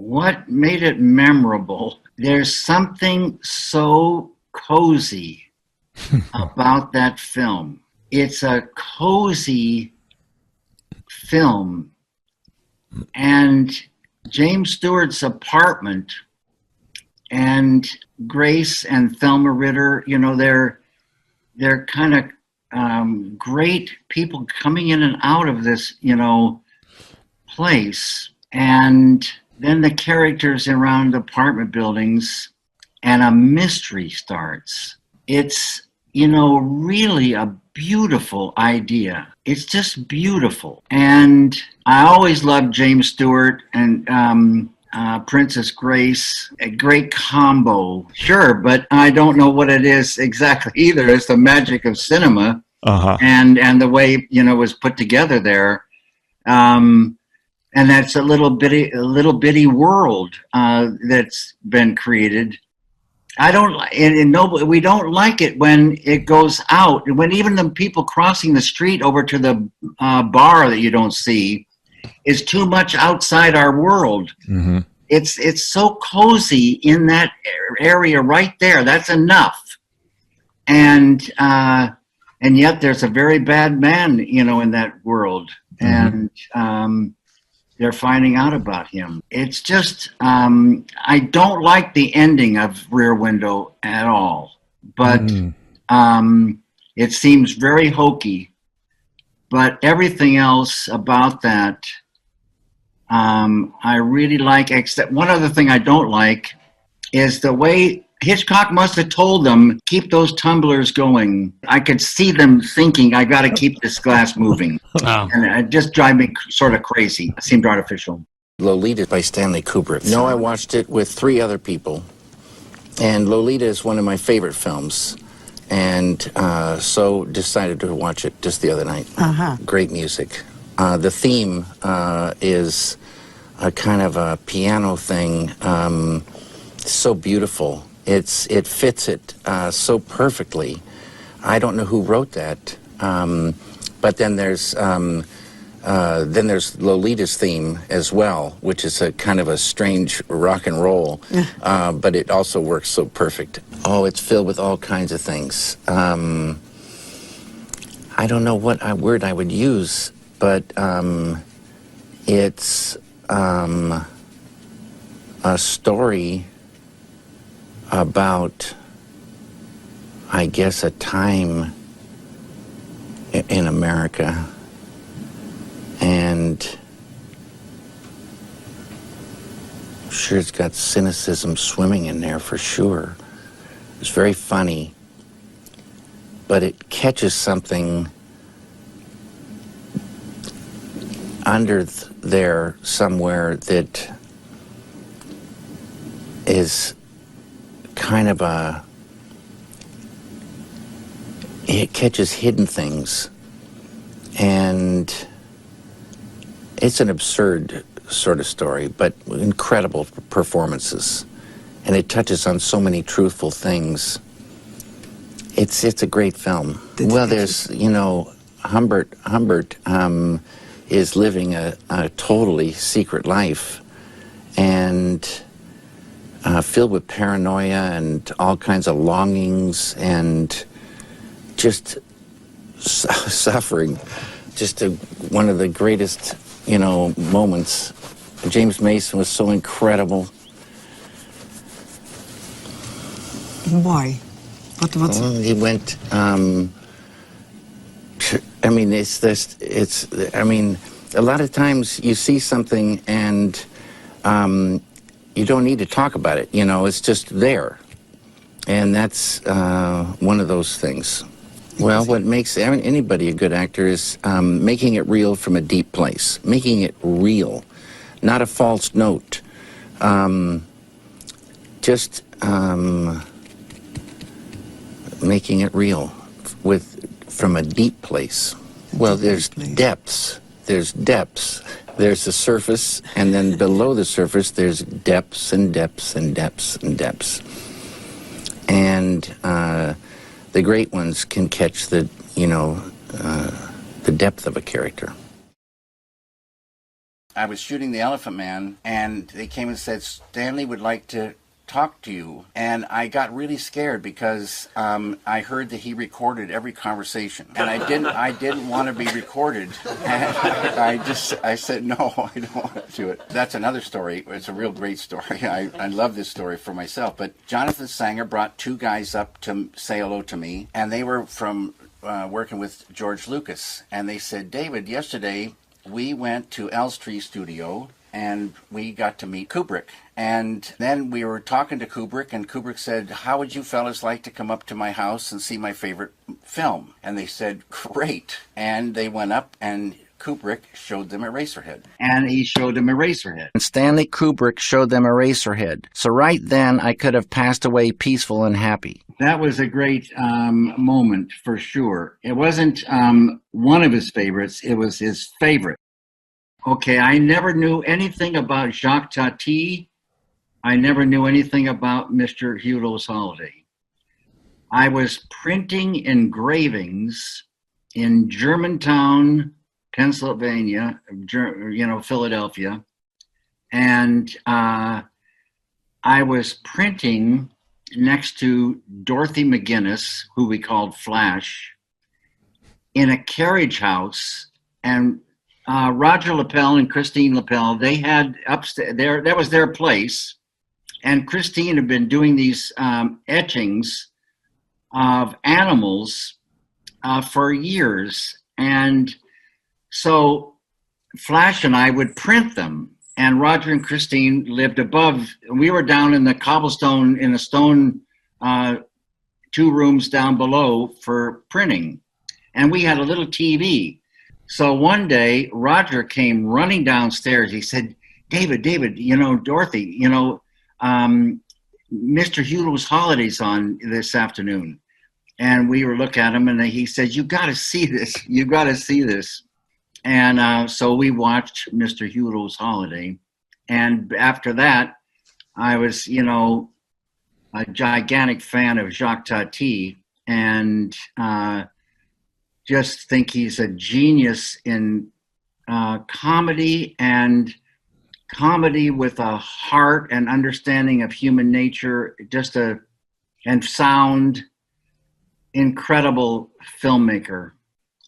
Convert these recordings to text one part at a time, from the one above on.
what made it memorable, there's something so cozy about that film. It's a cozy film, and James Stewart's apartment and Grace and Thelma Ritter, you know, they're kind of great people coming in and out of this, you know, place. And then the characters around apartment buildings, and a mystery starts. It's, you know, really a beautiful idea. It's just beautiful. And I always loved James Stewart and Princess Grace, a great combo. Sure, but I don't know what it is exactly either. It's the magic of cinema, and the way, you know, it was put together there. And that's a little bitty world that's been created. I don't, and no, we don't like it when it goes out, when even the people crossing the street over to the bar that you don't see is too much outside our world. Mm-hmm. It's so cozy in that area right there. That's enough. And yet there's a very bad man, you know, in that world. Mm-hmm. And they're finding out about him. It's just, I don't like the ending of Rear Window at all, but it seems very hokey. But everything else about that, I really like, except one other thing I don't like is the way Hitchcock must have told them, keep those tumblers going. I could see them thinking, I got to keep this glass moving. Oh. And it just drive me sort of crazy. It seemed artificial. Lolita by Stanley Kubrick. No, I watched it with 3 other people. And Lolita is one of my favorite films. And so decided to watch it just the other night. Great music. The theme is a kind of a piano thing. So beautiful. It fits it so perfectly. I don't know who wrote that, but then there's Lolita's theme as well, which is a kind of a strange rock and roll, but it also works so perfect. Oh, it's filled with all kinds of things. I don't know what word I would use, but it's a story about, I guess, a time in America, and I'm sure it's got cynicism swimming in there for sure. It's very funny, but it catches something under there somewhere that is kind of it catches hidden things, and it's an absurd sort of story, but incredible performances, and it touches on so many truthful things. It's a great film. Well, there's, you know, Humbert is living a totally secret life, and filled with paranoia and all kinds of longings and just suffering. Just one of the greatest, you know, moments. James Mason was so incredible. Why? What's he went, I mean, I mean, a lot of times you see something and you don't need to talk about it, you know, it's just there. And that's one of those things. Well, what makes anybody a good actor is making it real from a deep place. Making it real, not a false note. Just making it real from a deep place. Well, there's depths. There's depths. There's the surface, and then below the surface, there's depths and depths and depths and depths. And the great ones can catch the depth of a character. I was shooting The Elephant Man, and they came and said, Stanley would like to talk to you. And I got really scared because I heard that he recorded every conversation, and I didn't want to be recorded. And I said, no, I don't want to do it. That's another story. It's a real great story. I love this story for myself. But Jonathan Sanger brought two guys up to say hello to me, and they were from working with George Lucas. And they said, David, yesterday we went to Elstree Studio and we got to meet Kubrick. And then we were talking to Kubrick, and Kubrick said, how would you fellas like to come up to my house and see my favorite film? And they said, great. And they went up, and Kubrick showed them Eraserhead. And he showed them Eraserhead. And Stanley Kubrick showed them Eraserhead. So right then, I could have passed away peaceful and happy. That was a great moment for sure. It wasn't one of his favorites, it was his favorite. Okay, I never knew anything about Jacques Tati. I never knew anything about Mr. Hulot's Holiday. I was printing engravings in Germantown, Pennsylvania, Philadelphia, and I was printing next to Dorothy McGinnis, who we called Flash, in a carriage house, and Roger Lapel and Christine Lapel, they had upstairs there. That was their place, and Christine had been doing these etchings of animals for years, and so Flash and I would print them. And Roger and Christine lived above. We were down in the cobblestone in a stone 2 rooms down below for printing, and we had a little TV. So one day, Roger came running downstairs. He said, David, Dorothy, Mr. Hulot's Holiday's on this afternoon. And we were looking at him, and he said, you got to see this. You got to see this. And so we watched Mr. Hulot's Holiday. And after that, I was, a gigantic fan of Jacques Tati, and just think he's a genius in comedy, and comedy with a heart and understanding of human nature, and sound, incredible filmmaker.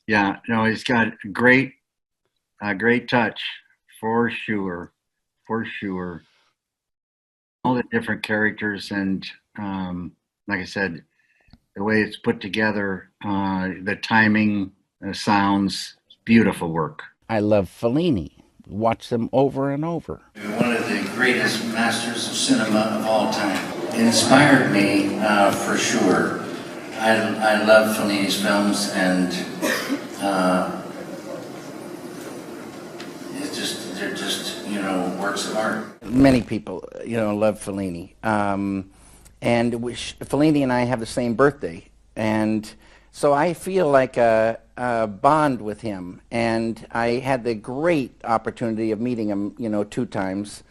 Yeah, he's got a great touch, for sure. All the different characters, and like I said, the way it's put together, the timing, the sounds, beautiful work. I love Fellini. Watch them over and over. One of the greatest masters of cinema of all time. It inspired me for sure. I love Fellini's films, and they're just works of art. Many people love Fellini. And Fellini and I have the same birthday, and so I feel like a bond with him. And I had the great opportunity of meeting him, 2 times,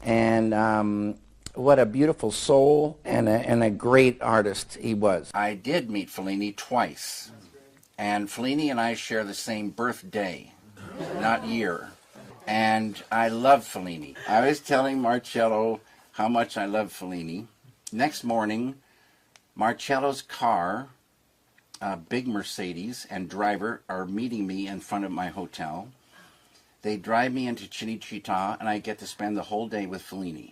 and what a beautiful soul and a great artist he was. I did meet Fellini twice, and Fellini and I share the same birthday, not year. And I love Fellini. I was telling Marcello how much I love Fellini. Next morning, Marcello's car, a big Mercedes, and driver are meeting me in front of my hotel. They drive me into Cinecittà, and I get to spend the whole day with Fellini.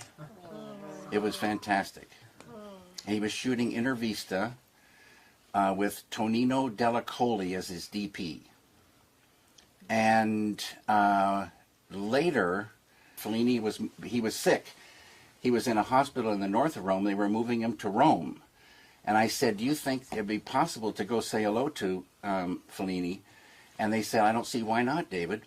It was fantastic. And he was shooting Intervista with Tonino Delacoli as his DP. And later, Fellini was sick. He was in a hospital in the north of Rome. They were moving him to Rome. And I said, do you think it'd be possible to go say hello to Fellini? And they said, I don't see why not, David.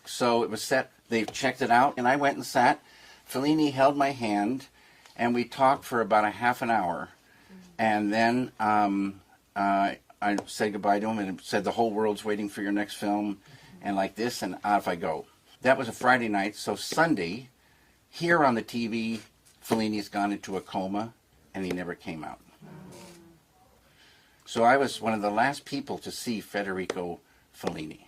So it was set. They checked it out, and I went and sat. Fellini held my hand, and we talked for about a half an hour. And then I said goodbye to him and said, the whole world's waiting for your next film, and like this, and off I go. That was a Friday night. So Sunday, here on the TV, Fellini's gone into a coma, and he never came out. So I was one of the last people to see Federico Fellini.